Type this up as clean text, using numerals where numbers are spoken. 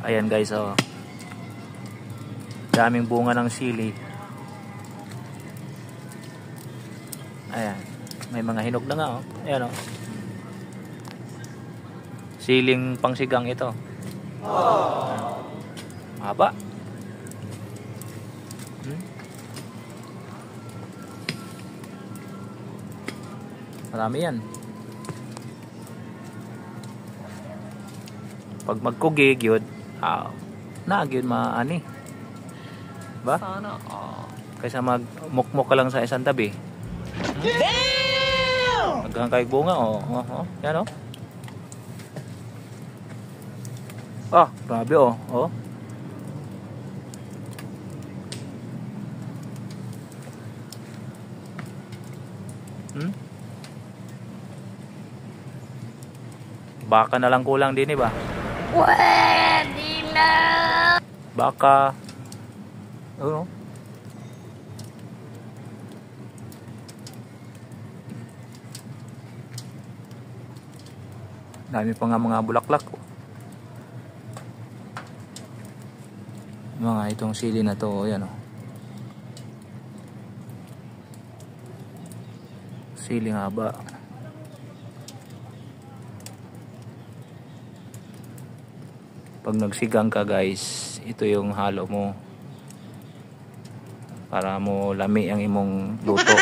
Ayan guys, oh. Daming bunga ng sili. Ayan. May mga hinog na nga, oh. Ayan, oh. Siling pangsigang ito. Haba. Marami yan. Pag magkugig yun, nagyun maani. Ba? Sana, Kaysa magmukmok ka lang sa isang tabi. Damn! Hanggang kay bunga, oh. Yan, oh. Grabe, oh. Baka na lang kulang din, ba? Pwede na! Baka. Ano? Dami pa nga mga bulaklak. Mga itong sili na to, yan, oh. Siling haba. Pag nagsigang ka guys, ito yung halo mo para mo lami ang imong luto.